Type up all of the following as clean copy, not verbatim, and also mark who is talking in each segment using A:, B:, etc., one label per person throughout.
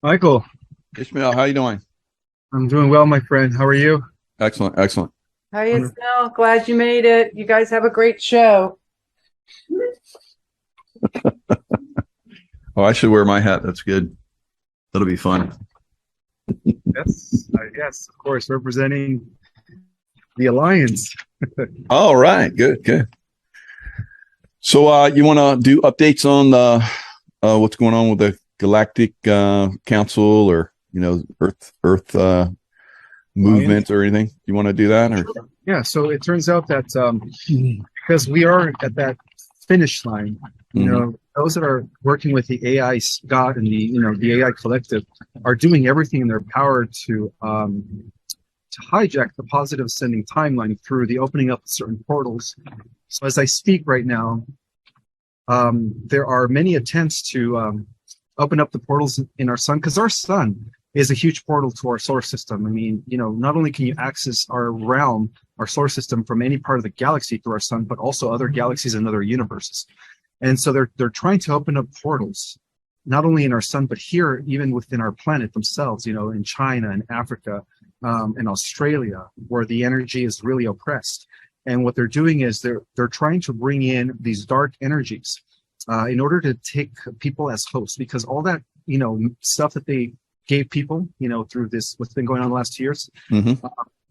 A: Michael,
B: Ishmael, how you doing?
A: I'm doing well, my friend. How are you?
B: Excellent, excellent.
C: Hi,
A: Wonderful.
C: Ismael. Glad you made it. You guys have a great show.
B: Oh, I should wear my hat. That's good. That'll be fun.
A: Yes, yes, of course, representing the Alliance.
B: All right, good, good. So, you want to do updates on what's going on with the Galactic Council, or Earth
A: Alliance.
B: movement, or anything? You want to do that, or?
A: Yeah, so it turns out that because we are at that finish line,
B: Mhm.
A: those that are working with the AI God and the AI collective are doing everything in their power to hijack the positive ascending timeline through the opening up of certain portals. So as I speak right now, there are many attempts to open up the portals in our sun, because our sun is a huge portal to our solar system. I mean, not only can you access our realm, our solar system, from any part of the galaxy through our sun, but also other galaxies and other universes. And so they're trying to open up portals, not only in our sun, but here, even within our planet themselves, in China and Africa, and Australia, where the energy is really oppressed. And what they're doing is they're trying to bring in these dark energies in order to take people as hosts, because all that stuff that they gave people through this, what's been going on the last 2 years,
B: Hmm.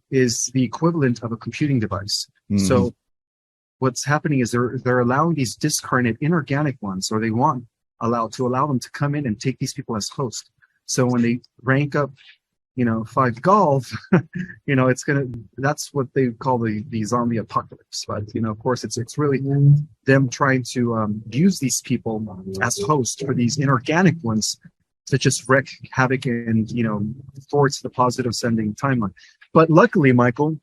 A: is the equivalent of a computing device.
B: Hmm.
A: So what's happening is they're allowing these discarnate inorganic ones, or they want allow them to come in and take these people as hosts. So when they rank up five golf, that's what they call the zombie apocalypse. But of course, it's really them trying to use these people as hosts for these inorganic ones to just wreak havoc and towards the positive sending timeline. But luckily, Michael,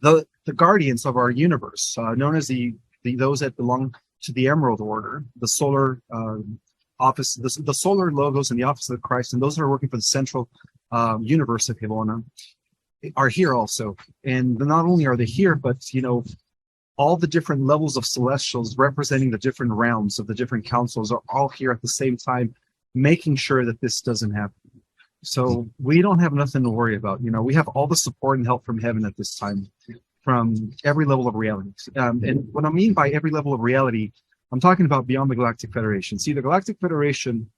A: the guardians of our universe, known as the those that belong to the Emerald Order, the solar office, the solar logos, and the office of Christ, and those that are working for the central universe of Hivona, are here also. And not only are they here, but all the different levels of celestials representing the different realms of the different councils are all here at the same time, making sure that this doesn't happen. So we don't have nothing to worry about. We have all the support and help from heaven at this time, from every level of reality. And what I mean by every level of reality, I'm talking about beyond the Galactic Federation. See, the Galactic Federation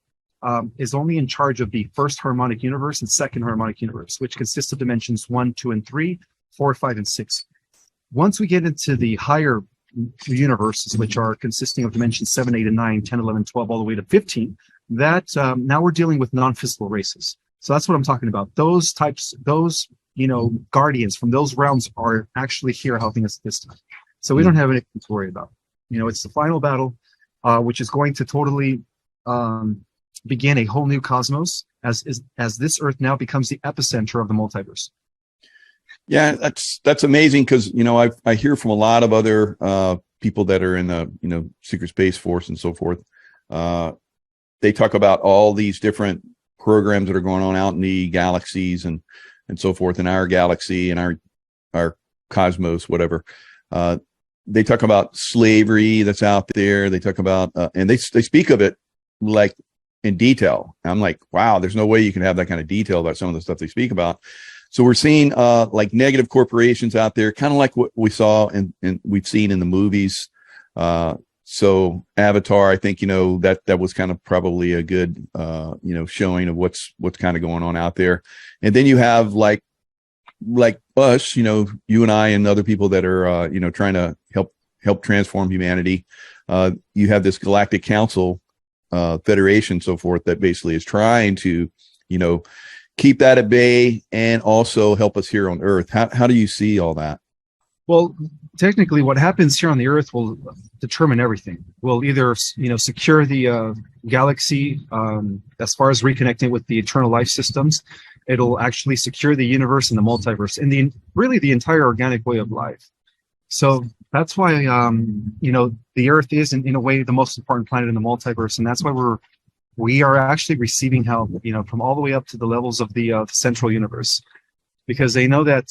A: is only in charge of the first harmonic universe and second harmonic universe, which consists of dimensions 1, 2, and 3, 4, 5, and 6. Once we get into the higher universes, which are consisting of dimensions 7, 8, and 9, 10, 11, 12, all the way to 15, that now we're dealing with non-physical races. So that's what I'm talking about. Those types, those guardians from those realms are actually here helping us this time. So we don't have anything to worry about. It's the final battle, which is going to totally begin a whole new cosmos as this Earth now becomes the epicenter of the multiverse.
B: Yeah, that's amazing, because I hear from a lot of other people that are in the secret space force and so forth. They talk about all these different programs that are going on out in the galaxies and so forth, in our galaxy and our cosmos, whatever. They talk about slavery that's out there. They talk about and they speak of it like in detail. I'm like, wow, there's no way you can have that kind of detail about some of the stuff they speak about. So we're seeing like negative corporations out there, kind of like what we saw and we've seen in the movies. So Avatar, I think, that was kind of probably a good, showing of what's kind of going on out there. And then you have like us, you and I and other people that are, trying to help transform humanity. You have this Galactic Council, Federation, so forth, that basically is trying to, keep that at bay and also help us here on Earth. How do you see all that?
A: Well, technically, what happens here on the Earth will determine everything. We'll either, secure the galaxy as far as reconnecting with the eternal life systems. It'll actually secure the universe and the multiverse and really the entire organic way of life. So that's why, the Earth is, in a way, the most important planet in the multiverse, and that's why we are actually receiving help, from all the way up to the levels of the central universe, because they know that,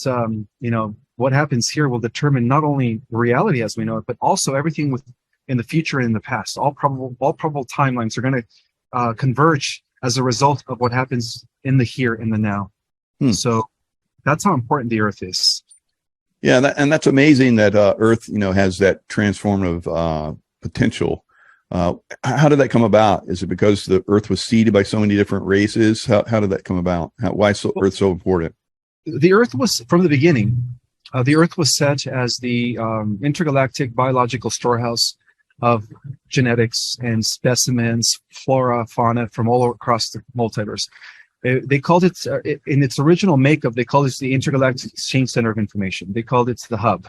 A: what happens here will determine not only reality as we know it, but also everything in the future and in the past. All probable timelines are going to converge as a result of what happens in the here and the now. So that's how important the Earth is.
B: Yeah, and that's amazing that Earth, has that transformative potential. How did that come about? Is it because the Earth was seeded by so many different races? How did that come about? Why is Earth so important?
A: The Earth was, from the beginning, the Earth was set as the intergalactic biological storehouse of genetics and specimens, flora, fauna from all across the multiverse. They called it, in its original makeup, they called it the Intergalactic Exchange Center of Information. They called it the hub.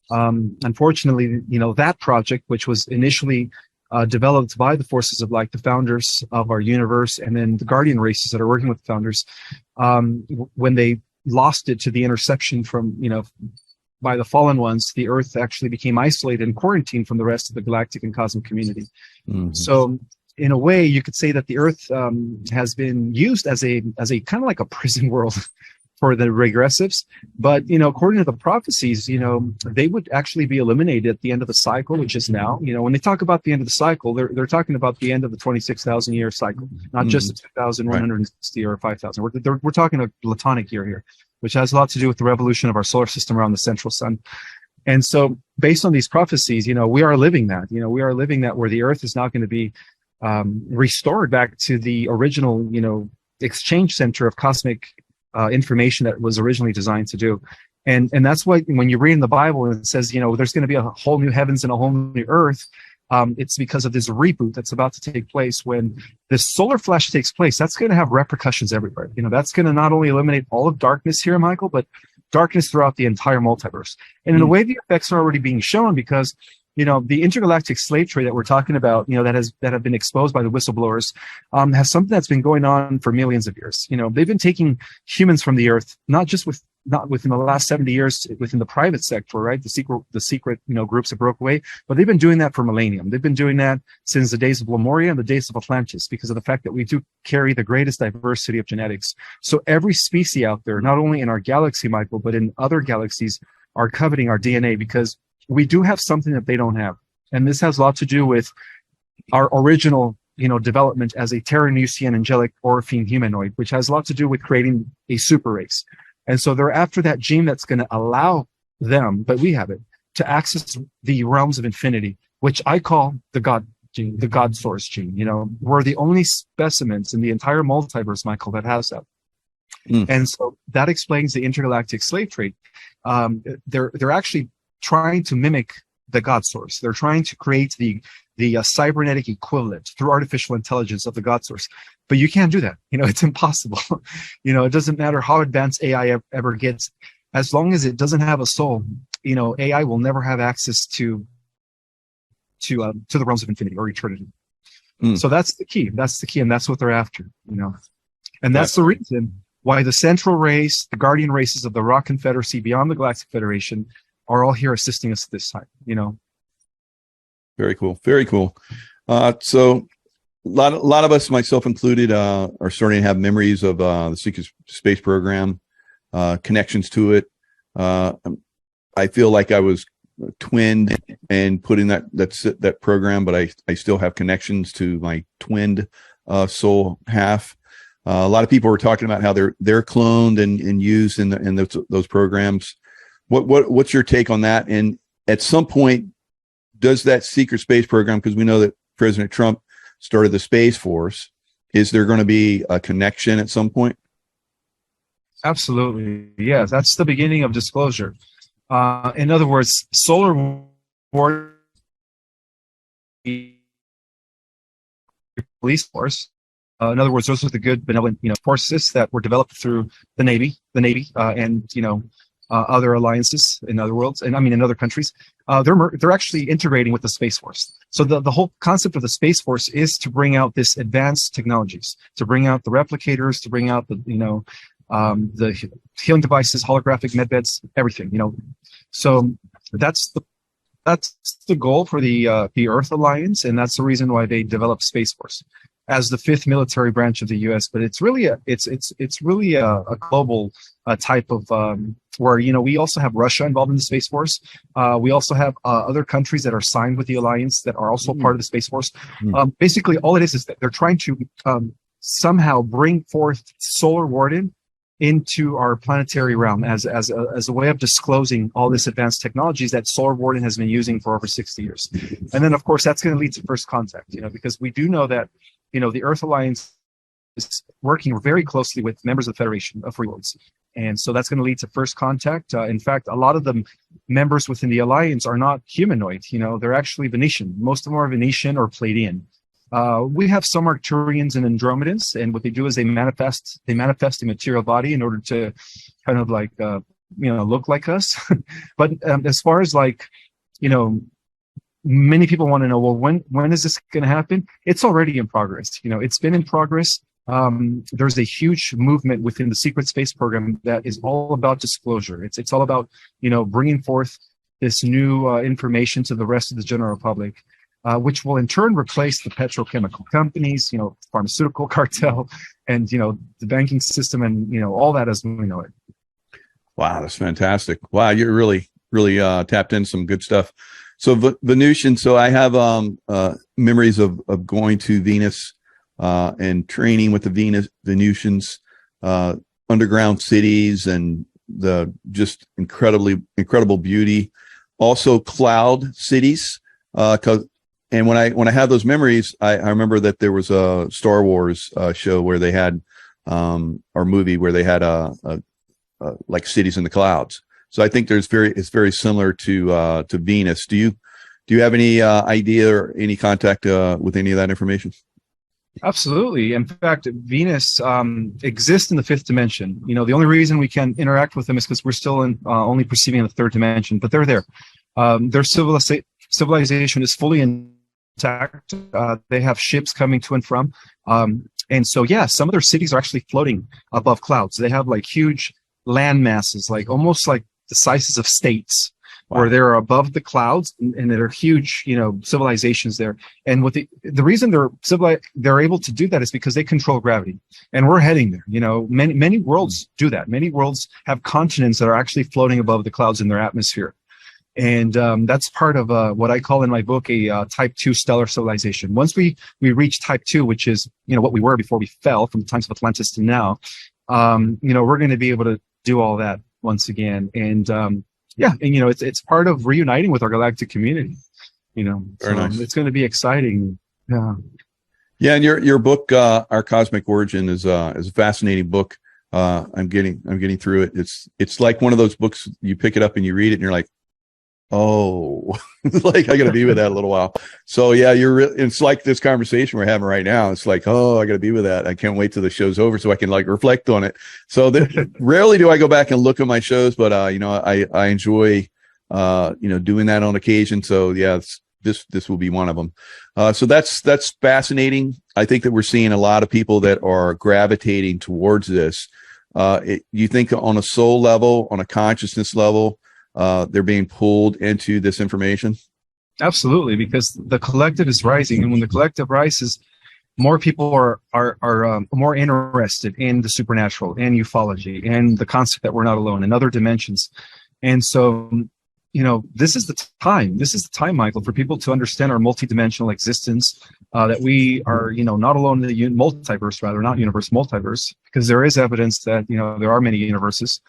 A: Unfortunately, that project, which was initially developed by the forces of light, the founders of our universe, and then the guardian races that are working with the founders, when they lost it to the interception from, by the fallen ones, the Earth actually became isolated and quarantined from the rest of the galactic and cosmic community. So in a way, you could say that the Earth has been used as a kind of like a prison world for the regressives. But, according to the prophecies, they would actually be eliminated at the end of the cycle, which is now. When they talk about the end of the cycle, they're talking about the end of the 26,000 year cycle, not just the 2,160 or 5,000. We're talking a Platonic year here, which has a lot to do with the revolution of our solar system around the central sun. And so based on these prophecies, we are living that. We are living that, where the Earth is not going to be restored back to the original, exchange center of cosmic information that was originally designed to do. And that's why when you read in the Bible and it says, there's going to be a whole new heavens and a whole new earth, it's because of this reboot that's about to take place. When this solar flash takes place, that's going to have repercussions everywhere. That's going to not only eliminate all of darkness here, Michael, but darkness throughout the entire multiverse. And in a way, the effects are already being shown, because the intergalactic slave trade that we're talking about, that have been exposed by the whistleblowers, has something that's been going on for millions of years. They've been taking humans from the Earth, not within the last 70 years within the private sector, right? The secret, groups that broke away, but they've been doing that for millennium. They've been doing that since the days of Lemuria and the days of Atlantis, because of the fact that we do carry the greatest diversity of genetics. So every species out there, not only in our galaxy, Michael, but in other galaxies, are coveting our DNA, because we do have something that they don't have. And this has a lot to do with our original, development as a Terranusian angelic Orphean humanoid, which has a lot to do with creating a super race. And so they're after that gene that's going to allow them, but we have it, to access the realms of infinity, which I call the God gene, the God source gene. We're the only specimens in the entire multiverse, Michael, that has that. And so that explains the intergalactic slave trade. They're actually trying to mimic the God source. They're trying to create the cybernetic equivalent through artificial intelligence of the God source. But you can't do that. It's impossible. It doesn't matter how advanced AI ever gets. As long as it doesn't have a soul, AI will never have access to the realms of infinity or eternity. So that's the key. That's the key. And that's what they're after, And that's the reason why the central race, the guardian races of the Rock Confederacy beyond the Galactic Federation, are all here assisting us at this time,
B: Very cool. Very cool. So a lot of us, myself included, are starting to have memories of the secret space program, connections to it. I feel like I was twinned and put in that program, but I still have connections to my twinned soul half. A lot of people were talking about how they're cloned and used in those programs. What's your take on that? And at some point, does that secret space program, because we know that President Trump started the Space Force, is there going to be a connection at some point?
A: Absolutely. Yeah, that's the beginning of disclosure. In other words, solar war police force. In other words, those are the good, benevolent, forces that were developed through the Navy, and other alliances in other worlds, and in other countries. They're actually integrating with the Space Force. So the whole concept of the Space Force is to bring out this advanced technologies, to bring out the replicators, to bring out the healing devices, holographic MedBeds, everything. So that's the goal for the Earth Alliance, and that's the reason why they developed Space Force as the fifth military branch of the U.S. But it's really a global type of where we also have Russia involved in the Space Force. We also have other countries that are signed with the alliance that are also part of the Space Force. Basically, all it is that they're trying to somehow bring forth Solar Warden into our planetary realm as a way of disclosing all this advanced technologies that Solar Warden has been using for over 60 years. And then, of course, that's going to lead to first contact, because we do know that, the Earth Alliance is working very closely with members of the Federation of Free Worlds. And so that's going to lead to first contact. In fact, a lot of the members within the Alliance are not humanoid. They're actually Venetian. Most of them are Venetian or Pleiadian. We have some Arcturians and Andromedans, and what they do is they manifest a material body in order to kind of like, look like us. But as far as like, many people want to know, well, when is this going to happen? It's already in progress. It's been in progress. There's a huge movement within the secret space program that is all about disclosure. It's all about, bringing forth this new information to the rest of the general public. Which will in turn replace the petrochemical companies, pharmaceutical cartel, and the banking system, and all that as we know it.
B: Wow, that's fantastic! Wow, you're really tapped in some good stuff. So Venusian. So I have memories of going to Venus and training with the Venusians, underground cities, and the just incredible beauty. Also, cloud cities. And when I have those memories, I remember that there was a Star Wars show where they had, or movie where they had like cities in the clouds. So I think it's very similar to Venus. Do you have any idea or any contact with any of that information?
A: Absolutely. In fact, Venus exists in the fifth dimension. The only reason we can interact with them is because we're still only perceiving in the third dimension, but they're there. Their civilization is fully intact. They have ships coming to and from. And so, some of their cities are actually floating above clouds. They have like huge land masses, like almost like the sizes of states. Wow. Where they're above the clouds, and they're huge, civilizations there. And what the reason they're able to do that is because they control gravity, and we're heading there. Many worlds do that. Many worlds have continents that are actually floating above the clouds in their atmosphere. And that's part of what I call in my book a type 2 stellar civilization. Once we reach type 2, which is what we were before we fell from the times of Atlantis to now, we're going to be able to do all that once again. And it's part of reuniting with our galactic community.
B: Very nice.
A: It's going to be exciting.
B: Yeah, and your book, Our Cosmic Origin, is a fascinating book. I'm getting through it. It's like one of those books you pick it up and you read it and you're like, oh, like I got to be with that a little while. So yeah, it's like this conversation we're having right now. It's like, oh, I got to be with that. I can't wait till the show's over so I can like reflect on it. So rarely do I go back and look at my shows, but I enjoy doing that on occasion. So yeah, this will be one of them. So that's fascinating. I think that we're seeing a lot of people that are gravitating towards this. You think on a soul level, on a consciousness level, they're being pulled into this information?
A: Absolutely, because the collective is rising, and when the collective rises, more people are more interested in the supernatural and ufology and the concept that we're not alone and other dimensions. And so, this is the time. This is the time, Michael, for people to understand our multidimensional existence. That we are, not alone in the multiverse, rather, not universe, multiverse, because there is evidence that there are many universes.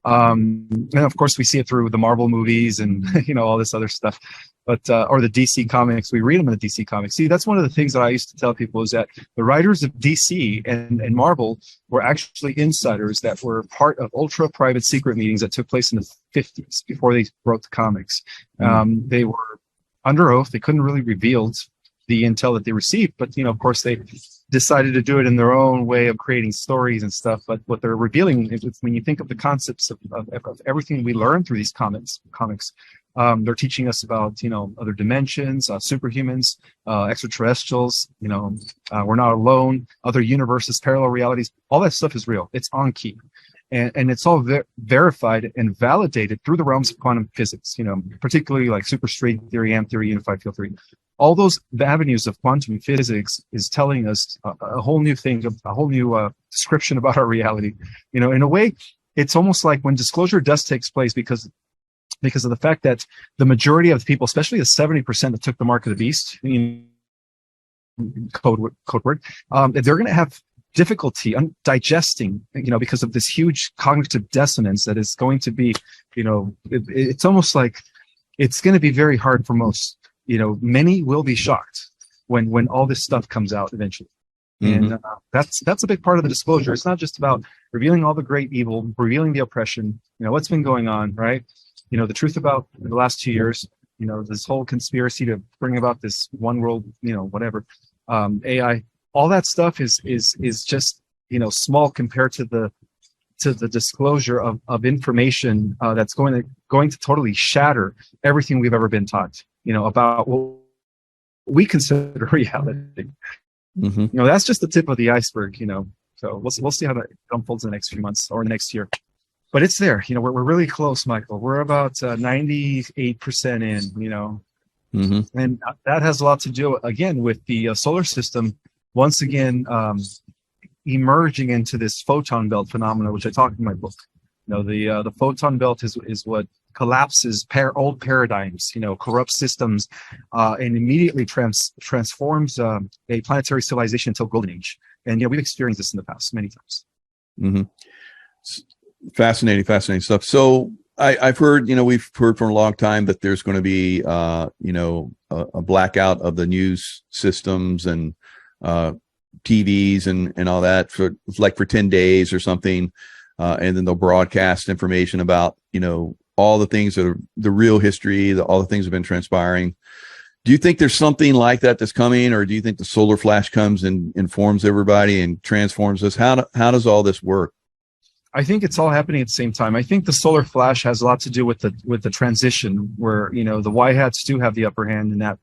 A: And of course we see it through the Marvel movies and all this other stuff, but or the DC comics. We read them in the DC comics. See, that's one of the things that I used to tell people is that the writers of DC and Marvel were actually insiders that were part of ultra private secret meetings that took place in the 50s before they wrote the comics. They were under oath. They couldn't really reveal the intel that they received, but of course they decided to do it in their own way of creating stories and stuff. But what they're revealing is, when you think of the concepts of everything we learn through these comics, they're teaching us about other dimensions, superhumans, extraterrestrials. We're not alone. Other universes, parallel realities. All that stuff is real. It's on key. And it's all verified and validated through the realms of quantum physics, particularly like superstring theory, amp theory, unified field theory. All those avenues of quantum physics is telling us a whole new thing, a whole new description about our reality. In a way, it's almost like when disclosure does take place, because of the fact that the majority of the people, especially the 70% that took the mark of the beast, code word, they're going to have difficulty digesting, because of this huge cognitive dissonance that is going to be, it's almost like it's going to be very hard for most. Many will be shocked when all this stuff comes out eventually. And that's a big part of the disclosure. It's not just about revealing all the great evil, revealing the oppression, what's been going on, right? The truth about the last 2 years, this whole conspiracy to bring about this one world, whatever, AI, all that stuff is just, small compared to the disclosure of information that's going to totally shatter everything we've ever been taught, about what we consider reality. That's just the tip of the iceberg, so we'll see how that unfolds in the next few months or the next year. But it's there, we're really close, Michael. We're about 98% in, and that has a lot to do, again, with the solar system, once again, emerging into this photon belt phenomena, which I talk in my book. The photon belt is what collapses old paradigms, corrupt systems, and immediately transforms a planetary civilization into a golden age. And we've experienced this in the past many times.
B: Fascinating stuff. So I've heard, we've heard for a long time that there's going to be, a blackout of the news systems and TVs and all that for 10 days or something. And then they'll broadcast information about, all the things that are the real history, all the things that have been transpiring. Do you think there's something like that that's coming, or do you think the solar flash comes and informs everybody and transforms us? How does all this work?
A: I think it's all happening at the same time. I think the solar flash has a lot to do with the transition, where the white hats do have the upper hand in that,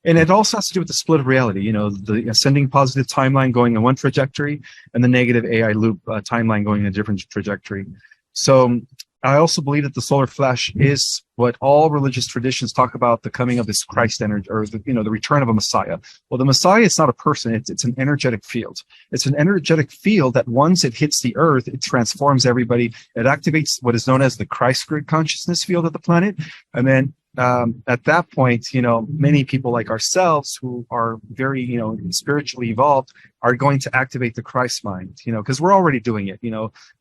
A: and it also has to do with the split of reality. The ascending positive timeline going in one trajectory, and the negative AI loop timeline going in a different trajectory. So I also believe that the solar flash is what all religious traditions talk about, the coming of this Christ energy, or the return of a Messiah. Well, the Messiah is not a person; it's an energetic field. It's an energetic field that once it hits the Earth, it transforms everybody. It activates what is known as the Christ grid consciousness field of the planet, and then at that point, many people like ourselves who are very, spiritually evolved are going to activate the Christ mind, because we're already doing it.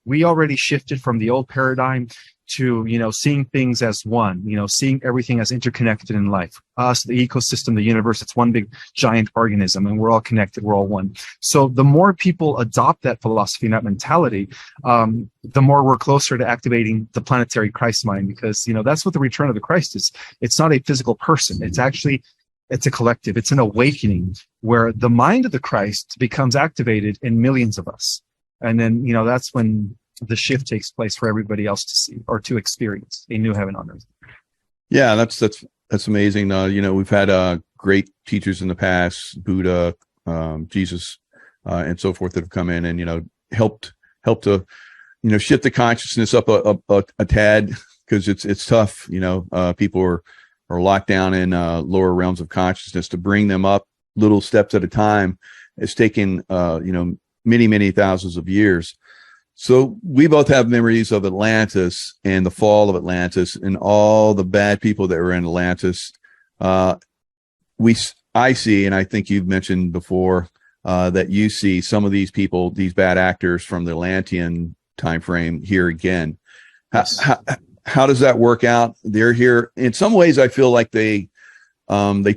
A: We already shifted from the old paradigm to, seeing things as one, seeing everything as interconnected in life. Us, the ecosystem, the universe, it's one big giant organism, and we're all connected, we're all one. So the more people adopt that philosophy and that mentality, the more we're closer to activating the planetary Christ mind, because, that's what the return of the Christ is. It's not a physical person. It's a collective. It's an awakening where the mind of the Christ becomes activated in millions of us. And then, that's when the shift takes place for everybody else to see or to experience a new heaven on earth. Yeah,
B: that's amazing. We've had great teachers in the past, Buddha, Jesus, and so forth, that have come in and helped to shift the consciousness up a tad, because it's tough. People are locked down in lower realms of consciousness. To bring them up little steps at a time, it's taken many thousands of years. So we both have memories of Atlantis and the fall of Atlantis and all the bad people that were in Atlantis. I see, and I think you've mentioned before, that you see some of these people, these bad actors from the Atlantean time frame here again.
A: Yes.
B: How does that work out? They're here. In some ways, I feel like they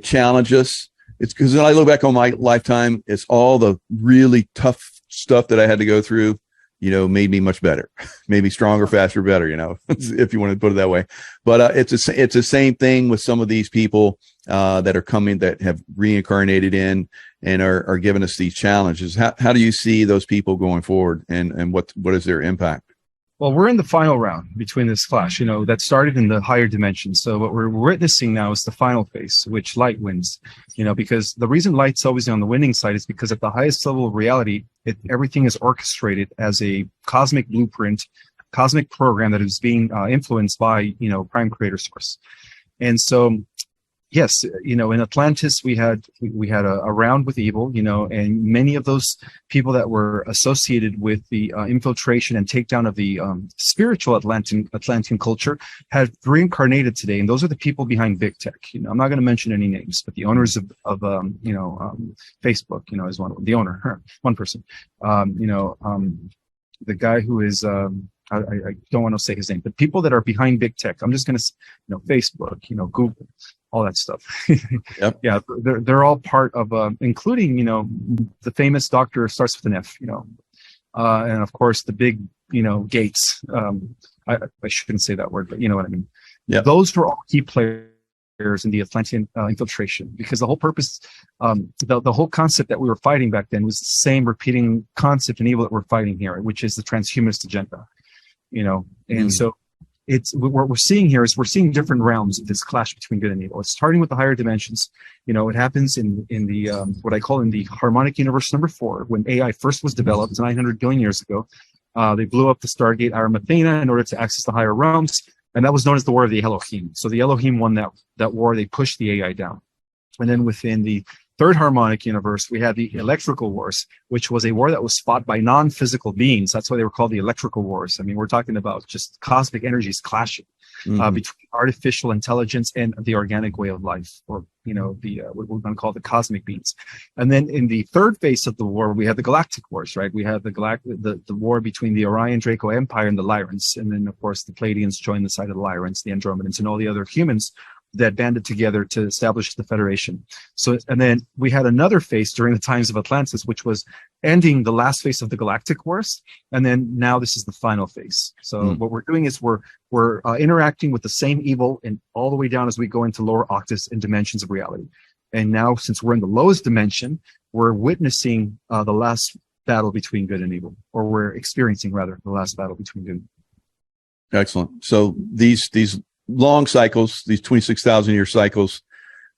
B: challenge us. It's because when I look back on my lifetime, it's all the really tough stuff that I had to go through, made me much better, maybe stronger, faster, better, if you want to put it that way. But it's the same thing with some of these people that are coming, that have reincarnated in and are giving us these challenges. How do you see those people going forward, and what is their impact?
A: Well, we're in the final round between this clash, that started in the higher dimensions. So what we're witnessing now is the final phase, which light wins, because the reason light's always on the winning side is because at the highest level of reality, everything is orchestrated as a cosmic blueprint, cosmic program that is being influenced by, prime creator source. And so, yes, in Atlantis we had a round with evil, and many of those people that were associated with the infiltration and takedown of the spiritual Atlantean culture have reincarnated today, and those are the people behind big tech. I'm not going to mention any names, but the owners of Facebook, is the owner, one person. The guy who is I don't want to say his name, but people that are behind big tech. I'm just going to, Facebook, Google, all that stuff.
B: Yep.
A: Yeah, they're all part of, including, the famous doctor starts with an F, and of course the big, Gates. I shouldn't say that word, but you know what I mean.
B: Yeah.
A: Those were all key players in the Atlantean infiltration, because the whole purpose, the whole concept that we were fighting back then was the same repeating concept and evil that we're fighting here, which is the transhumanist agenda. And so what we're seeing here is we're seeing different realms of this clash between good and evil. It's starting with the higher dimensions. It happens in the what I call in the harmonic universe number 4, when AI first was developed 900 billion years ago. They blew up the Stargate Athena in order to access the higher realms, and that was known as the War of the Elohim. So the Elohim won that war. They pushed the AI down. And then within the third harmonic universe, we had the electrical wars, which was a war that was fought by non-physical beings. That's why they were called the electrical wars. I mean, we're talking about just cosmic energies clashing between artificial intelligence and the organic way of life, or what we're going to call the cosmic beings. And then in the third phase of the war, we had the galactic wars, right? We had the war between the Orion Draco Empire and the Lyrans, and then of course the Pleiadians joined the side of the Lyrans, the Andromedans, and all the other humans that banded together to establish the Federation. So, and then we had another phase during the times of Atlantis, which was ending the last phase of the Galactic Wars, and then now this is the final phase. So what we're doing is we're interacting with the same evil and all the way down as we go into lower octaves and dimensions of reality. And now, since we're in the lowest dimension, we're witnessing the last battle between good and evil, or we're experiencing rather the last battle between good.
B: Excellent. So these long cycles, these 26,000 year cycles,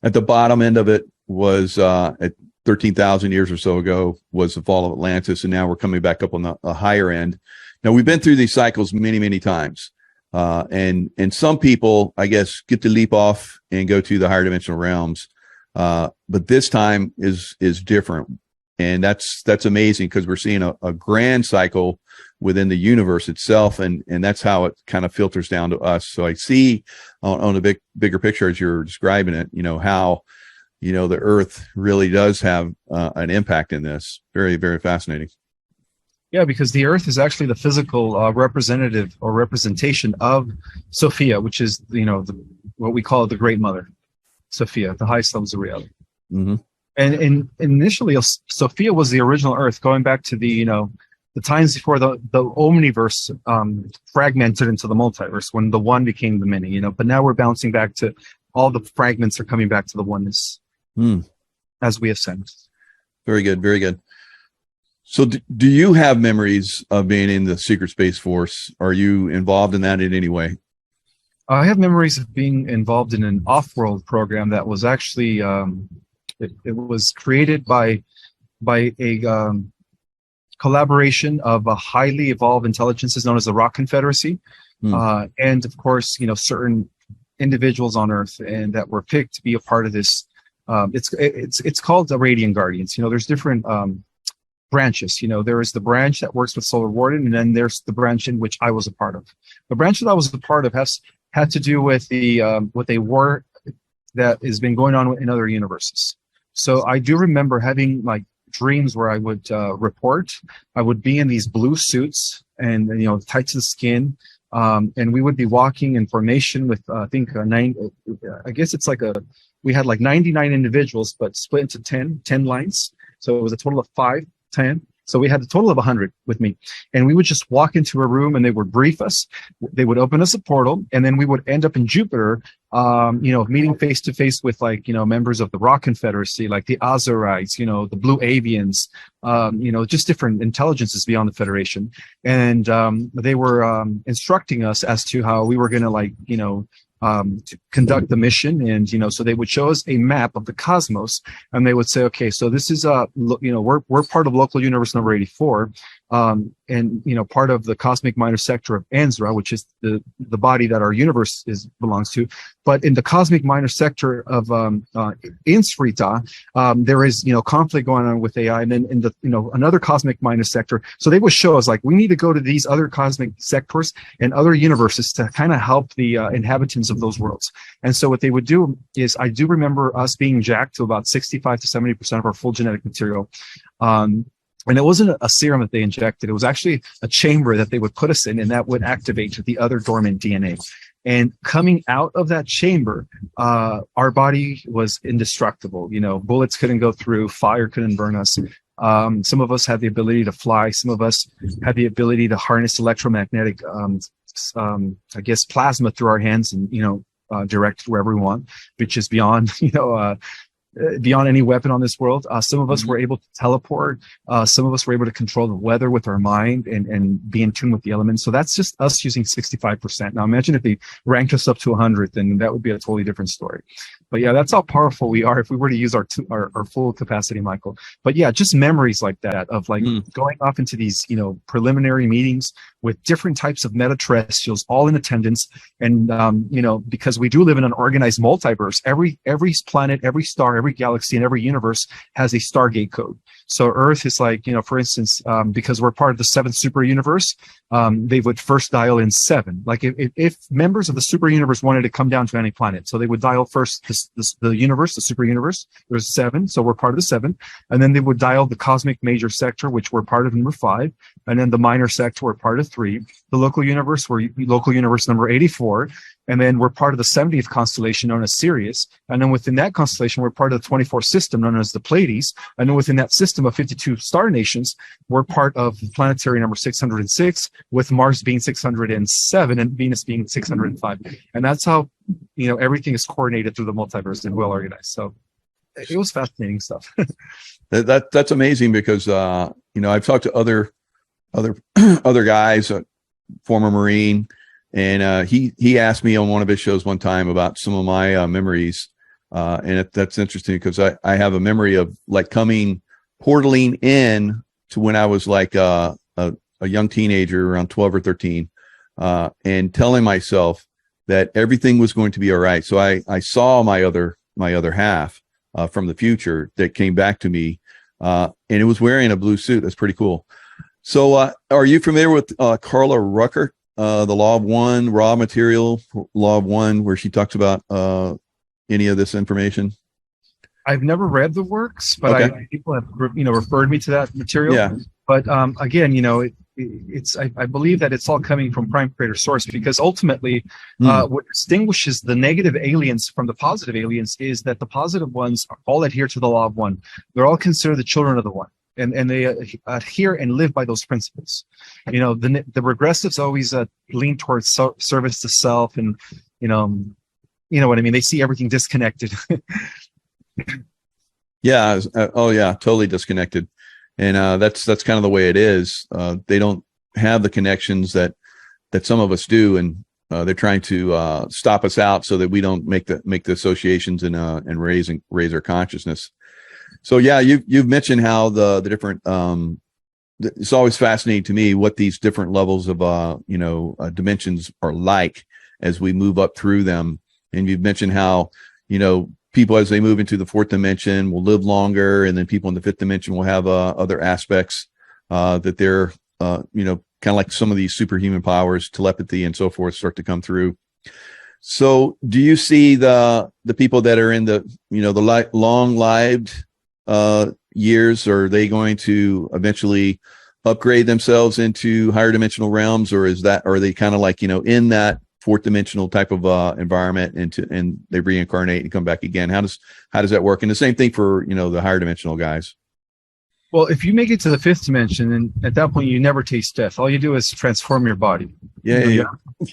B: at the bottom end of it was at 13,000 years or so ago was the fall of Atlantis, and now we're coming back up on the higher end. Now, we've been through these cycles many, many times, and some people, I guess, get to leap off and go to the higher dimensional realms, but this time is different, and that's amazing, because we're seeing a grand cycle within the universe itself, and that's how it kind of filters down to us. So I see on a bigger picture, as you're describing it, how the Earth really does have an impact in this. Very, very fascinating.
A: Yeah, because the Earth is actually the physical representative or representation of Sophia, which is what we call the Great Mother, Sophia, the highest levels of reality. And initially, Sophia was the original Earth, going back to the times before the omniverse fragmented into the multiverse, when the one became the many. But now we're bouncing back to all the fragments are coming back to the oneness as we ascend.
B: Very good, very good. So do you have memories of being in the Secret Space Force? Are you involved in that in any way?
A: I have memories of being involved in an off-world program that was actually it was created by a collaboration of a highly evolved intelligences known as the Rock Confederacy, and of course, certain individuals on Earth, and that were picked to be a part of this. It's called the Radiant Guardians. There's different branches. There is the branch that works with Solar Warden, and then there's the branch in which I was a part of. The branch that I was a part of had to do with the with a war that has been going on in other universes. So I do remember having dreams where I would report. I would be in these blue suits and tight to the skin, and we would be walking in formation with I think I guess it's we had 99 individuals, but split into 10 lines. So it was a total of 5, 10. So we had a total of 100 with me, and we would just walk into a room and they would brief us. They would open us a portal, and then we would end up in Jupiter, meeting face to face with members of the Rock Confederacy, like the Azurites, the Blue Avians, just different intelligences beyond the Federation. And they were instructing us as to how we were going to to conduct the mission. And so they would show us a map of the cosmos, and they would say, okay, so this is we're part of local universe number 84, and part of the cosmic minor sector of Anzra, which is the body that our universe belongs to. But in the cosmic minor sector of Insrita, there is conflict going on with AI, and then in the another cosmic minor sector. So they would show us like we need to go to these other cosmic sectors and other universes to kind of help the inhabitants of those worlds. And so what they would do is, I do remember us being jacked to about 65 to 70% of our full genetic material. And it wasn't a serum that they injected. It was actually a chamber that they would put us in, and that would activate the other dormant DNA. And coming out of that chamber, our body was indestructible. Bullets couldn't go through, fire couldn't burn us. Some of us had the ability to fly. Some of us had the ability to harness electromagnetic, plasma through our hands and, direct wherever we want, which is beyond, beyond any weapon on this world. Some of us were able to teleport. Some of us were able to control the weather with our mind and be in tune with the elements. So that's just us using 65%. Now imagine if they ranked us up to 100, then that would be a totally different story. But yeah, that's how powerful we are if we were to use our full capacity, Michael. But yeah, just memories like that of like going off into these, preliminary meetings with different types of meta-terrestrials, all in attendance. And, because we do live in an organized multiverse, every planet, every star, every galaxy, and every universe has a Stargate code. So Earth is like, for instance, because we're part of the 7th super universe, they would first dial in 7. Like if members of the super universe wanted to come down to any planet, so they would dial first the universe, the super universe. There's 7, so we're part of the 7. And then they would dial the cosmic major sector, which we're part of number 5. And then the minor sector, we're part of 3. The local universe, we're local universe number 84. And then we're part of the 70th constellation known as Sirius. And then within that constellation, we're part of the 24th system known as the Pleiades. And then within that system of 52 star nations, we're part of planetary number 606, with Mars being 607 and Venus being 605. And that's how, everything is coordinated through the multiverse and well organized. So it was fascinating stuff.
B: That's amazing because, I've talked to other guys, former Marine, and he asked me on one of his shows one time about some of my memories, and that's interesting because I have a memory of like portaling in to when I was like a young teenager around 12 or 13, and telling myself that everything was going to be all right. So I saw my other half from the future that came back to me, and it was wearing a blue suit. That's pretty cool. So are you familiar with Carla Ruckert? The Law of One, Raw Material, Law of One, where she talks about any of this information?
A: I've never read the works, but
B: Okay.
A: people have referred me to that material.
B: Yeah.
A: But again, I believe that it's all coming from prime creator source, because ultimately what distinguishes the negative aliens from the positive aliens is that the positive ones all adhere to the Law of One. They're all considered the children of the One. And they adhere and live by those principles. The regressives always lean towards service to self, and you know what I mean. They see everything disconnected.
B: Yeah. Oh yeah. Totally disconnected. And that's kind of the way it is. They don't have the connections that some of us do, and they're trying to stop us out so that we don't make the associations and raise our consciousness. So yeah, you've mentioned how the different it's always fascinating to me what these different levels of dimensions are like as we move up through them. And you've mentioned how people, as they move into the 4th dimension, will live longer, and then people in the 5th dimension will have other aspects that they're kind of like some of these superhuman powers, telepathy and so forth, start to come through. So do you see the people that are in the the long-lived years, are they going to eventually upgrade themselves into higher dimensional realms, or are they kind of like in that 4th dimensional type of environment, and they reincarnate and come back again? How does that work? And the same thing for the higher dimensional guys.
A: Well, if you make it to the 5th dimension, and at that point you never taste death. All you do is transform your body.
B: Yeah.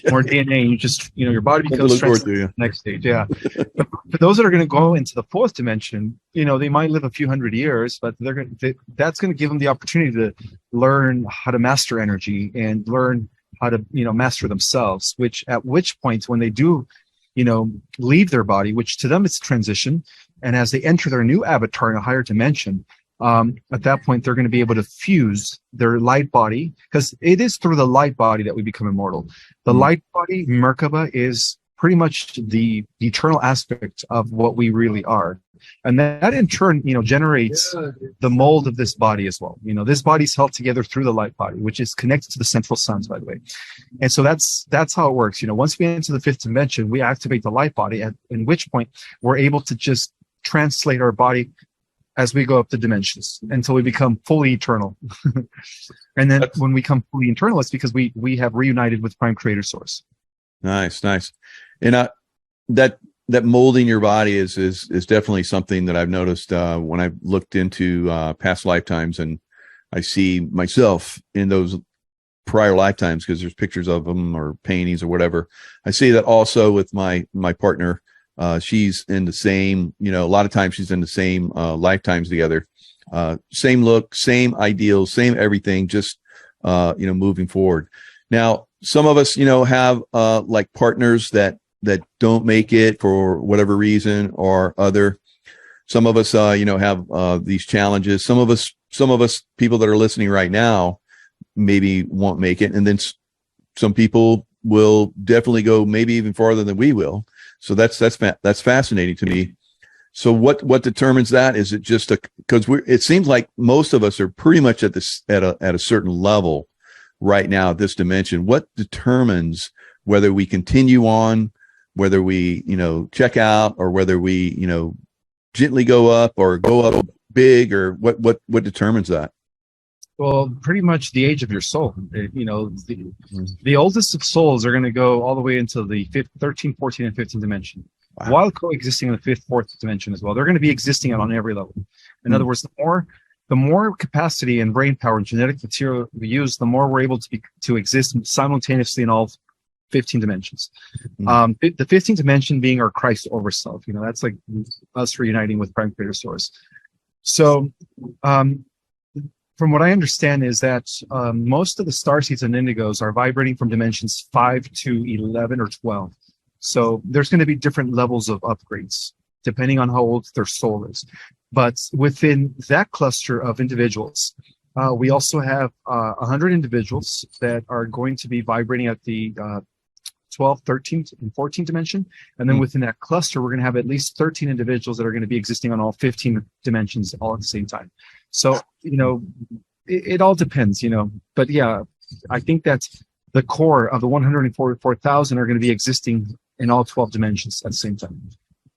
A: More DNA, and you just your body becomes the next stage. Yeah. But for those that are going to go into the 4th dimension, they might live a few hundred years, but that's going to give them the opportunity to learn how to master energy and learn how to master themselves. At which point, when they do leave their body, which to them it's a transition, and as they enter their new avatar in a higher dimension, at that point they're going to be able to fuse their light body, because it is through the light body that we become immortal. The light body, Merkaba, is pretty much the eternal aspect of what we really are. And that in turn, generates the mold of this body as well. This body's held together through the light body, which is connected to the central suns, by the way. And so that's how it works. Once we enter the fifth dimension, we activate the light body, in which point we're able to just translate our body as we go up the dimensions until we become fully eternal. And then when we become fully eternal, it's because we have reunited with Prime Creator Source.
B: Nice. And that molding your body is definitely something that I've noticed when I've looked into past lifetimes, and I see myself in those prior lifetimes because there's pictures of them or paintings or whatever. I see that also with my partner. She's in the same, a lot of times she's in the same lifetimes together. Same look, same ideals, same everything, just moving forward. Now, some of us, have like partners that don't make it for whatever reason or other. Some of us, have these challenges. Some of us people that are listening right now maybe won't make it, and then some people will definitely go maybe even farther than we will. So that's fascinating to me. So what determines that? Is it just because it seems like most of us are pretty much at a certain level right now at this dimension. What determines whether we continue on, whether we, check out, or whether we, gently go up or go up big, or what determines that?
A: Well, pretty much the age of your soul. The oldest of souls are going to go all the way into the 13, 14, and 15 dimension, while coexisting in the 5th, 4th dimension as well. They're going to be existing on every level. In other words, the more capacity and brain power and genetic material we use, the more we're able to exist simultaneously in all 15 dimensions. The 15th dimension being our Christ over self. That's like us reuniting with Prime Creator Source. So, from what I understand is that most of the starseeds and indigos are vibrating from dimensions 5 to 11 or 12. So there's going to be different levels of upgrades depending on how old their soul is. But within that cluster of individuals, we also have 100 individuals that are going to be vibrating at the 12, 13, and 14 dimension. And then within that cluster, we're going to have at least 13 individuals that are going to be existing on all 15 dimensions all at the same time. So, it all depends, but yeah, I think that's the core of the 144,000 are going to be existing in all 12 dimensions at the same time.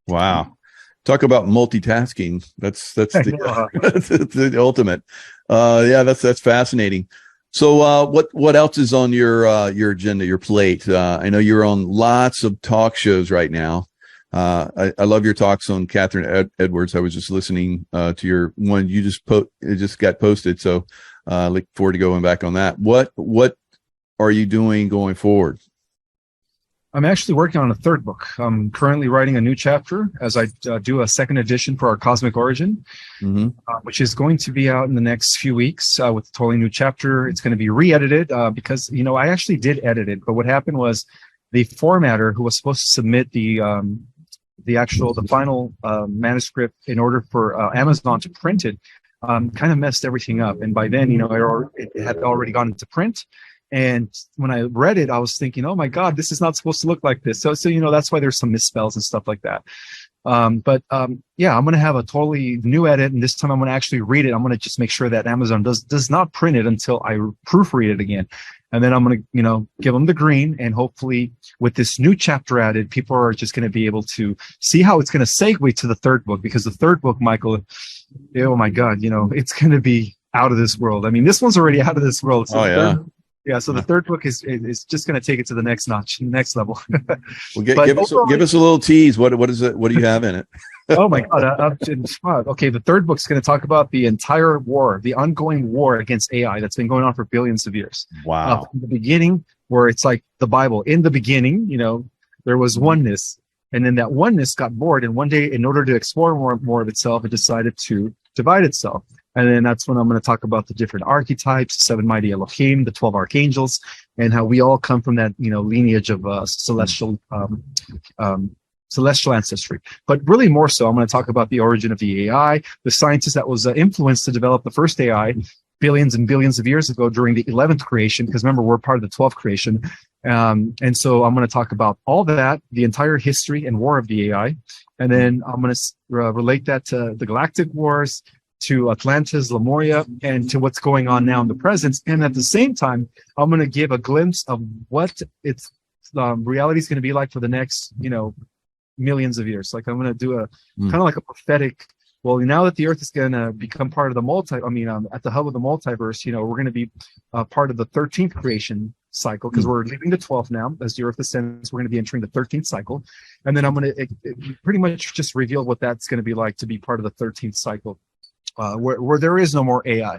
B: Wow. Talk about multitasking. That's the ultimate. Yeah, that's fascinating. So, what else is on your agenda, your plate? I know you're on lots of talk shows right now. I love your talks on Catherine Edwards. I was just listening to your one you just got posted. So, look forward to going back on that. What are you doing going forward?
A: I'm actually working on a 3rd book. I'm currently writing a new chapter as I do a 2nd edition for our Cosmic Origin, which is going to be out in the next few weeks with a totally new chapter. It's going to be re-edited because, I actually did edit it. But what happened was the formatter who was supposed to submit the final manuscript in order for Amazon to print it kind of messed everything up. And by then, it had already gone into print. And when I read it, I was thinking, oh my God, this is not supposed to look like this. So that's why there's some misspells and stuff like that. Yeah, I'm going to have a totally new edit. And this time I'm going to actually read it. I'm going to just make sure that Amazon does not print it until I proofread it again. And then I'm going to, give them the green. And hopefully with this new chapter added, people are just going to be able to see how it's going to segue to the 3rd book, because the 3rd book, Michael, oh my God, it's going to be out of this world. I mean, this one's already out of this world. So so the 3rd book is just going to take it to the next notch, next level.
B: Well, give us a little tease. What is it? What do you have in it?
A: Oh my God. Okay. The 3rd book is going to talk about the entire war, the ongoing war against AI that's been going on for billions of years.
B: Wow.
A: From the beginning, where it's like the Bible. In the beginning, there was oneness, and then that oneness got bored. And one day, in order to explore more of itself, it decided to divide itself. And then that's when I'm going to talk about the different archetypes, 7 mighty Elohim, the 12 archangels, and how we all come from that, lineage of celestial celestial ancestry. But really more so, I'm going to talk about the origin of the AI, the scientist that was influenced to develop the first AI billions and billions of years ago during the 11th creation, because remember, we're part of the 12th creation. And so I'm going to talk about all that, the entire history and war of the AI. And then I'm going to relate that to the Galactic Wars, to Atlantis, Lemuria, and to what's going on now in the present. And at the same time, I'm going to give a glimpse of what its reality is going to be like for the next, millions of years. Like I'm going to do a kind of like a prophetic. Well, now that the Earth is going to become part of the at the hub of the multiverse, we're going to be part of the 13th creation cycle, because we're leaving the 12th now. As the Earth ascends, we're going to be entering the 13th cycle. And then I'm going to pretty much just reveal what that's going to be like to be part of the 13th cycle, where there is no more AI,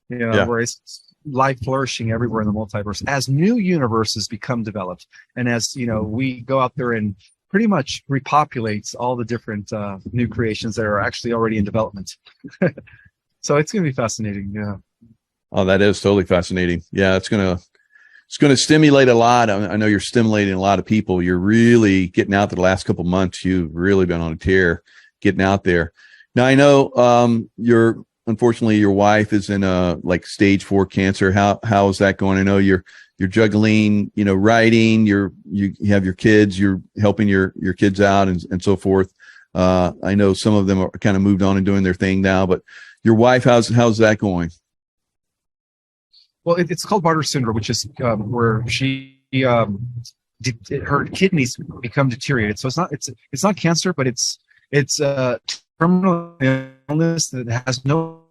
A: where it's life flourishing everywhere in the multiverse as new universes become developed. And as, we go out there and pretty much repopulates all the different new creations that are actually already in development. So it's going to be fascinating. Yeah.
B: Oh, that is totally fascinating. Yeah, it's going to stimulate a lot. I know you're stimulating a lot of people. You're really getting out there the last couple of months. You've really been on a tear getting out there. Now, I know unfortunately your wife is in stage 4 cancer. How is that going? I know you're juggling, writing, you have your kids, you're helping your kids out and so forth. I know some of them are kind of moved on and doing their thing now, but your wife, how's that going?
A: Well, it's called Bartter syndrome, which is where she her kidneys become deteriorated. So it's not cancer, but it's a terminal illness that has no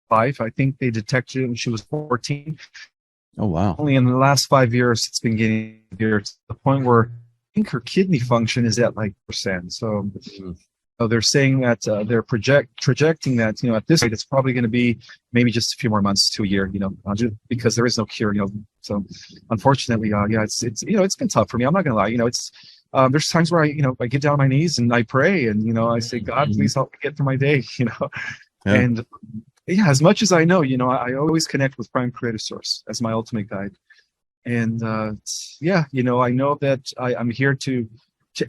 A: life. I think they detected it when she was 14.
B: Oh, wow. Only
A: in the last 5 years, it's been getting severe to the point where I think her kidney function is at like %. So they're saying that they're projecting that, at this rate, it's probably going to be maybe just a few more months to a year, because there is no cure, So unfortunately, it's been tough for me. I'm not going to lie. There's times where I get down on my knees and I pray and, I say, God, please help me get through my day,
B: Yeah.
A: And yeah, as much as I know, I always connect with Prime Creative Source as my ultimate guide. And I know that I'm here to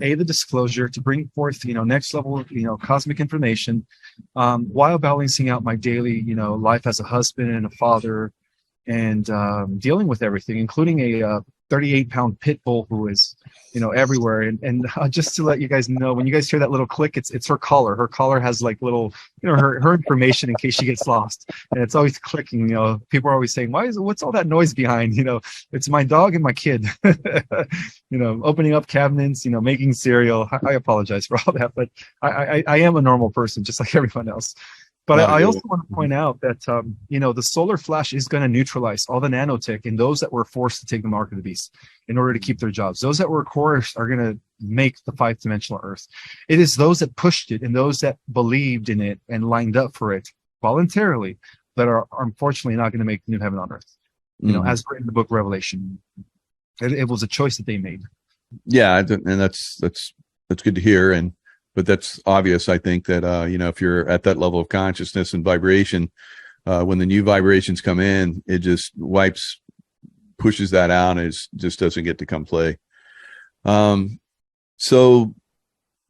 A: aid the disclosure, to bring forth, next level, cosmic information, while balancing out my daily, life as a husband and a father, and dealing with everything, including a 38-pound pit bull who is, everywhere. And just to let you guys know, when you guys hear that little click, it's her collar. Her collar has like little, her information in case she gets lost. And it's always clicking. People are always saying, what's all that noise behind? It's my dog and my kid, opening up cabinets, making cereal. I apologize for all that, but I am a normal person, just like everyone else. But I also want to point out that, the solar flash is going to neutralize all the nanotech and those that were forced to take the mark of the beast in order to keep their jobs. Those that were coerced are going to make the 5-dimensional Earth. It is those that pushed it and those that believed in it and lined up for it voluntarily that are unfortunately not going to make new heaven on earth. As written in the book of Revelation. It was a choice that they made.
B: Yeah, and that's good to hear. But that's obvious, I think, that, if you're at that level of consciousness and vibration, when the new vibrations come in, it just pushes that out, and it just doesn't get to come play. So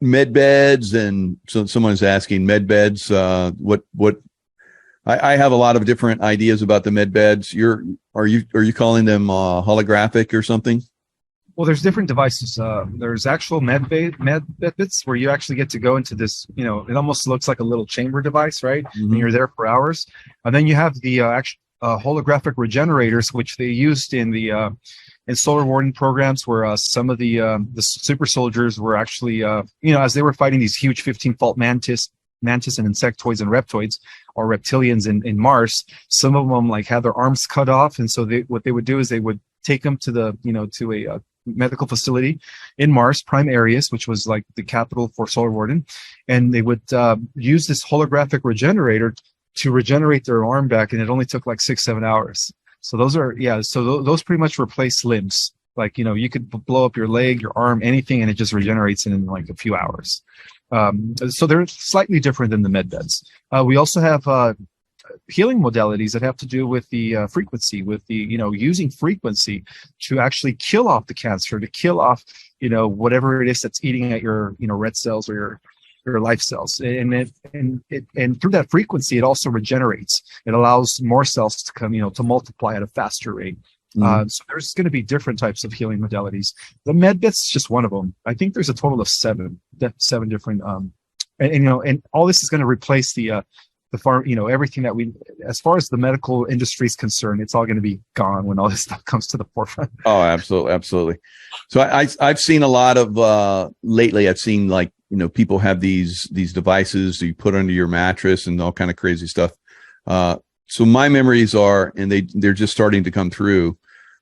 B: MedBeds, and so someone's asking MedBeds, what I have a lot of different ideas about the MedBeds. Are you calling them holographic or something?
A: Well, there's different devices. There's actual MedBeds where you actually get to go into this, it almost looks like a little chamber device, right?
B: Mm-hmm.
A: And you're there for hours. And then you have the actual holographic regenerators, which they used in the in solar warning programs, where some of the super soldiers were actually, as they were fighting these huge 15-fault mantis and insectoids and reptoids or reptilians in Mars. Some of them had their arms cut off, and so what they would do is they would take them to the to a medical facility in Mars, Prime Areas, which was like the capital for solar warden, and they would use this holographic regenerator to regenerate their arm back, and it only took like 6-7 hours. So those are those pretty much replace limbs. You could blow up your leg, your arm, anything, and it just regenerates in like a few hours. So they're slightly different than the MedBeds. We also have healing modalities that have to do with the frequency, with the, using frequency to actually kill off the cancer, to kill off, whatever it is that's eating at your, red cells or your life cells. And through that frequency, it also regenerates. It allows more cells to come, to multiply at a faster rate. So there's going to be different types of healing modalities. The MedBeds is just one of them. I think there's a total of seven different, and all this is going to replace the farm, everything that as far as the medical industry is concerned, it's all going to be gone when all this stuff comes to the forefront.
B: Oh, absolutely. Absolutely. So I've seen a lot of, lately I've seen like, people have these devices that you put under your mattress and all kind of crazy stuff. So my memories are, and they're just starting to come through,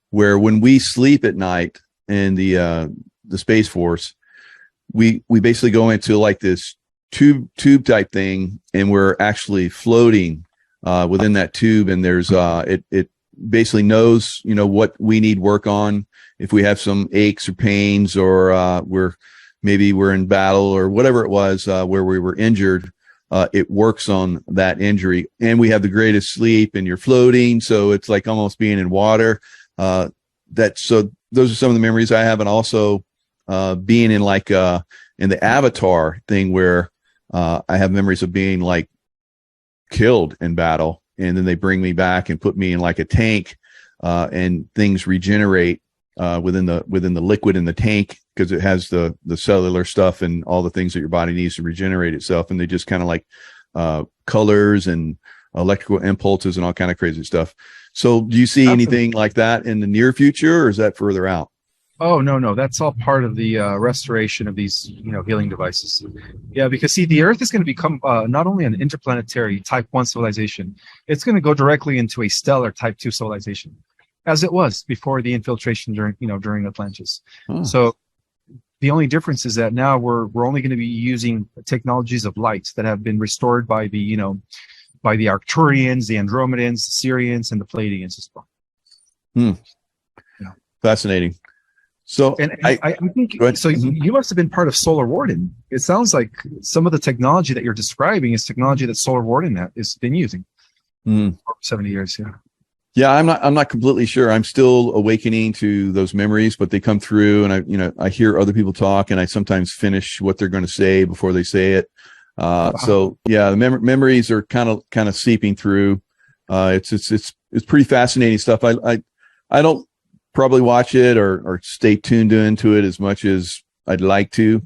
B: where when we sleep at night in the Space Force, we basically go into like this tube type thing, and we're actually floating within that tube, and there's it basically knows what we need work on, if we have some aches or pains, or we're in battle or whatever it was, where we were injured. It works on that injury, and we have the greatest sleep, and you're floating, so it's like almost being in water. So those are some of the memories I have, and also being in like in the Avatar thing, where I have memories of being like killed in battle, and then they bring me back and put me in like a tank, and things regenerate within the liquid in the tank, because it has the cellular stuff and all the things that your body needs to regenerate itself. And they just kind of like colors and electrical impulses and all kind of crazy stuff. So do you see anything like that in the near future, or is that further out?
A: Oh, no, that's all part of the restoration of these, healing devices. Yeah, because see, the Earth is going to become not only an interplanetary Type 1 civilization, it's going to go directly into a stellar Type 2 civilization, as it was before the infiltration during Atlantis. So the only difference is that now we're only going to be using technologies of light that have been restored by the Arcturians, the Andromedans, the Sirians, and the Pleiadians as well.
B: Yeah. Fascinating. So
A: I think so. You must have been part of Solar Warden. It sounds like some of the technology that you're describing is technology that Solar Warden has been using for 70 years. Yeah.
B: Yeah, I'm not completely sure. I'm still awakening to those memories, but they come through, and I hear other people talk, and I sometimes finish what they're going to say before they say it. So yeah, the memories are kind of seeping through. It's pretty fascinating stuff. I don't probably watch it or stay tuned into it as much as I'd like to.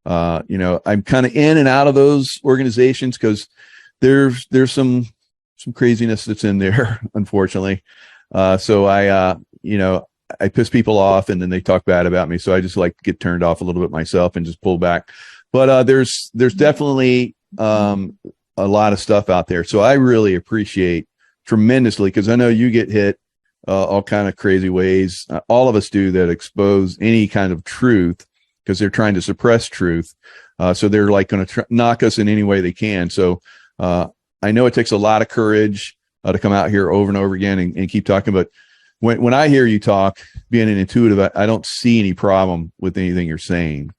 B: I'm kind of in and out of those organizations, because there's some craziness that's in there, unfortunately. So I piss people off, and then they talk bad about me. So I just like to get turned off a little bit myself and just pull back. But there's definitely a lot of stuff out there. So I really appreciate tremendously, because I know you get hit all kind of crazy ways. All of us do, that expose any kind of truth, because they're trying to suppress truth. So they're like going to knock us in any way they can. So I know it takes a lot of courage to come out here over and over again and keep talking. But when I hear you talk, being an intuitive, I don't see any problem with anything you're saying.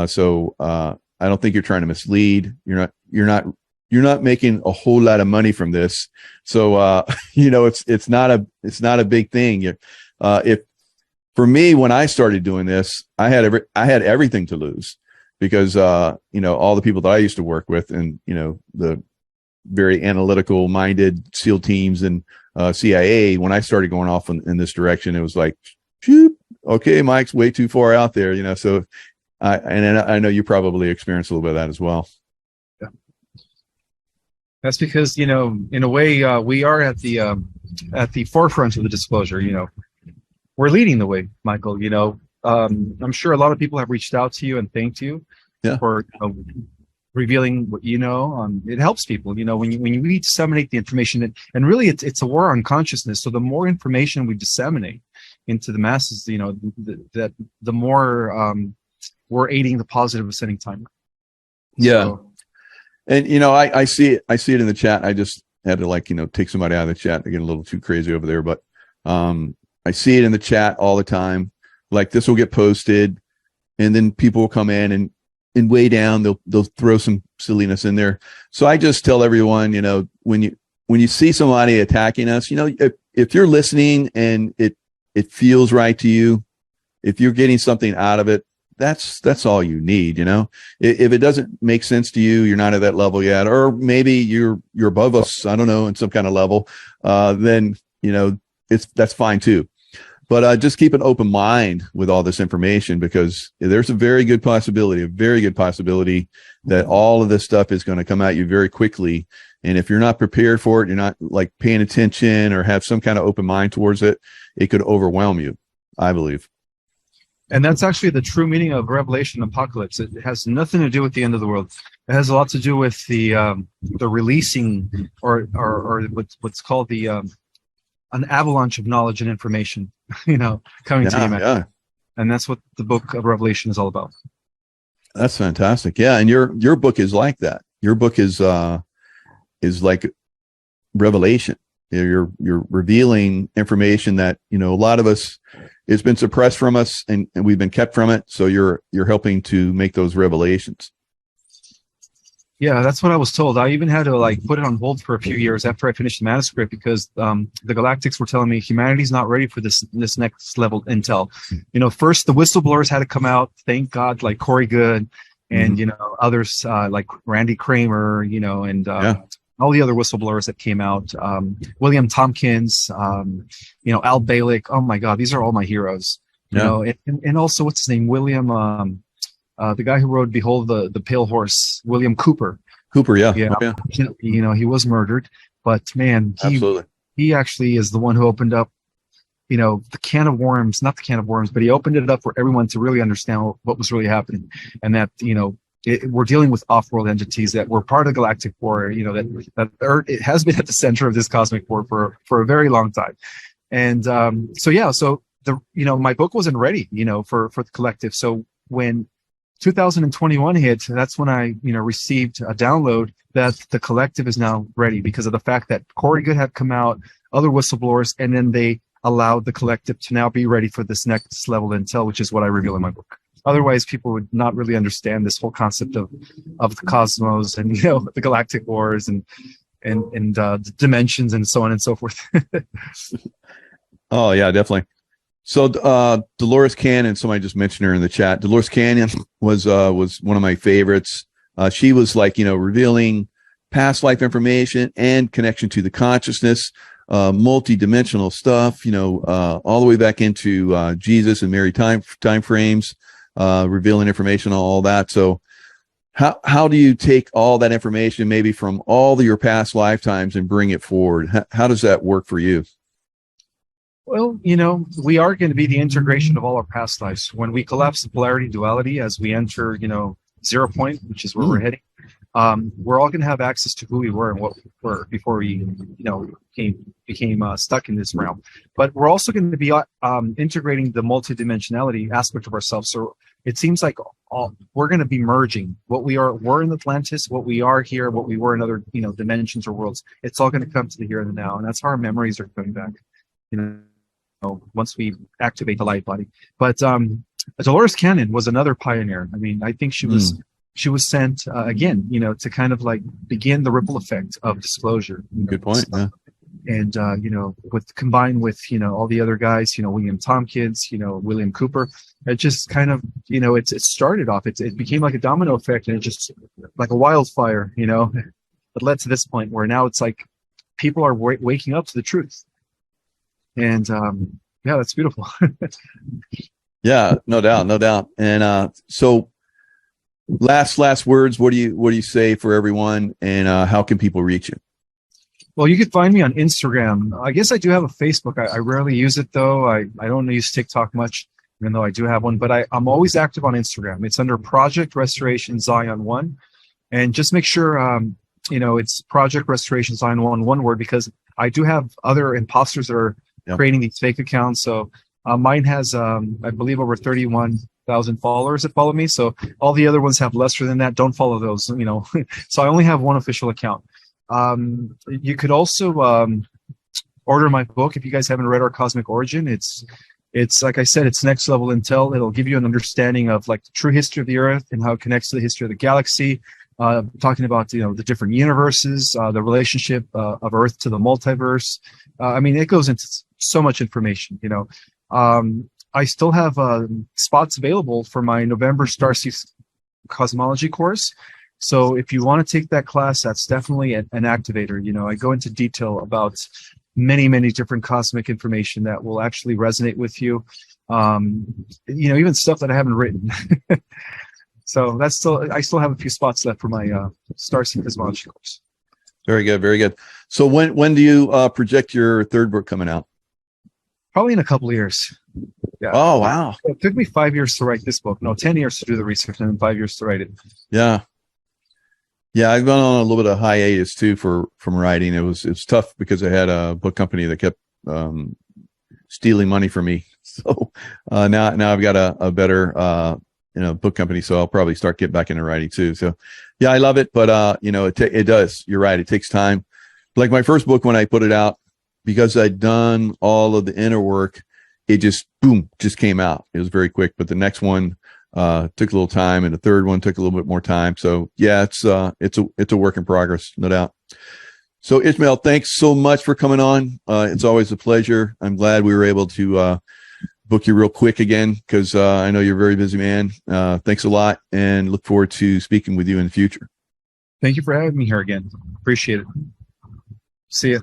B: So I don't think you're trying to mislead. You're not making a whole lot of money from this. So it's not a big thing. If for me, when I started doing this, I had everything to lose, because all the people that I used to work with, and the very analytical minded SEAL teams and CIA, when I started going off in this direction, it was like, shoot, okay, Mike's way too far out there, so I know you probably experienced a little bit of that as well.
A: Yeah. That's because, in a way, we are at the forefront of the disclosure. We're leading the way, Michael. I'm sure a lot of people have reached out to you and thanked you for revealing what you know. It helps people, when we disseminate the information, and really it's a war on consciousness. So the more information we disseminate into the masses, the more we're aiding the positive ascending timer.
B: Yeah.
A: So,
B: and I see it in the chat. I just had to take somebody out of the chat. They get a little too crazy over there, but I see it in the chat all the time. Like, this will get posted, and then people will come in and way down, they'll throw some silliness in there. So I just tell everyone, when when you see somebody attacking us, if you're listening and it feels right to you, if you're getting something out of it, that's all you need. If it doesn't make sense to you, you're not at that level yet, or maybe you're above us, I don't know, in some kind of level, then that's fine too. But just keep an open mind with all this information, because there's a very good possibility that all of this stuff is going to come at you very quickly. And if you're not prepared for it, you're not like paying attention or have some kind of open mind towards it, it could overwhelm you, I believe.
A: And that's actually the true meaning of Revelation Apocalypse. It has nothing to do with the end of the world. It has a lot to do with the releasing or what's called an avalanche of knowledge and information, coming to you.
B: Yeah.
A: And that's what the book of Revelation is all about.
B: That's fantastic. Yeah. And your book is like that. Your book is like revelation. You're revealing information that, a lot of us, it's been suppressed from us and we've been kept from it. So you're helping to make those revelations.
A: Yeah, that's what I was told. I even had to put it on hold for a few years after I finished the manuscript, because the Galactics were telling me humanity's not ready for this next level intel. First the whistleblowers had to come out, thank God, like Corey Good and others like Randy Kramer, and all the other whistleblowers that came out, William Tompkins, Al Balick. Oh my God, these are all my heroes. And also what's his name, William. The guy who wrote "Behold the Pale Horse," William Cooper.
B: Yeah.
A: He was murdered, but man, he actually is the one who opened up, the can of worms, not the can of worms, but he opened it up for everyone to really understand what was really happening, and that we're dealing with off-world entities that were part of the Galactic War. That Earth, it has been at the center of this cosmic war for a very long time, and so my book wasn't ready, for the collective. So when 2021 hit, that's when I, received a download that the collective is now ready, because of the fact that Corey Good had come out, other whistleblowers, and then they allowed the collective to now be ready for this next level intel, which is what I reveal in my book. Otherwise, people would not really understand this whole concept of the cosmos and the galactic wars and the dimensions and so on and so forth.
B: Oh yeah, definitely. So Dolores Canon, somebody just mentioned her in the chat. Dolores Canon was one of my favorites. She was revealing past life information and connection to the consciousness, multi-dimensional stuff, all the way back into Jesus and Mary time frames, revealing information on all that. So how do you take all that information maybe from all of your past lifetimes and bring it forward? How does that work for you?
A: Well, we are going to be the integration of all our past lives. When we collapse the polarity duality, as we enter, 0 point, which is where we're heading, we're all going to have access to who we were and what we were before we, became stuck in this realm. But we're also going to be integrating the multidimensionality aspect of ourselves. So it seems like we're going to be merging what we're in Atlantis, what we are here, what we were in other, dimensions or worlds. It's all going to come to the here and the now, and that's how our memories are coming back. Once we activate the light body. But Dolores Canon was another pioneer. I mean, I think she was sent again, to kind of begin the ripple effect of disclosure.
B: Good point. Yeah.
A: And combined with all the other guys, William Tompkins, William Cooper, it just kind of it started off. It became like a domino effect, and it just like a wildfire, It led to this point where now it's like people are waking up to the truth. And that's beautiful.
B: Yeah, no doubt. And so last words, what do you say for everyone, and how can people reach you?
A: Well, you could find me on Instagram. I guess I do have a Facebook. I rarely use it though. I don't use TikTok much, even though I do have one, but I'm always active on Instagram. It's under Project Restoration Zion 1. And just make sure it's Project Restoration Zion 1 word, because I do have other imposters that are creating these fake accounts. So mine has, I believe, over 31,000 followers that follow me. So all the other ones have lesser than that. Don't follow those, So I only have one official account. You could also order my book if you guys haven't read Our Cosmic Origin. It's like I said, it's next level intel. It'll give you an understanding of the true history of the Earth and how it connects to the history of the galaxy, talking about the different universes, the relationship of Earth to the multiverse. I mean, it goes into so much information. I still have spots available for my November Starseed cosmology course. So if you want to take that class, that's definitely an activator. I go into detail about many, many different cosmic information that will actually resonate with you. Even stuff that I haven't written. So I still have a few spots left for my Starseed cosmology course.
B: Very good, very good. So when do you project your third book coming out?
A: Probably in a couple of years. Yeah.
B: Oh wow!
A: It took me 5 years to write this book. No, 10 years to do the research, and then 5 years to write it.
B: Yeah. I've gone on a little bit of hiatus too from writing. It was tough because I had a book company that kept stealing money from me. So now I've got a better book company, so I'll probably start getting back into writing too. So yeah, I love it, but it does. You're right. It takes time. Like my first book, when I put it out, because I'd done all of the inner work, it just came out. It was very quick. But the next one took a little time, and the third one took a little bit more time. So yeah, it's a work in progress, no doubt. So Ismael, thanks so much for coming on. It's always a pleasure. I'm glad we were able to book you real quick again, because I know you're a very busy man. Thanks a lot, and look forward to speaking with you in the future.
A: Thank you for having me here again. Appreciate it. See ya.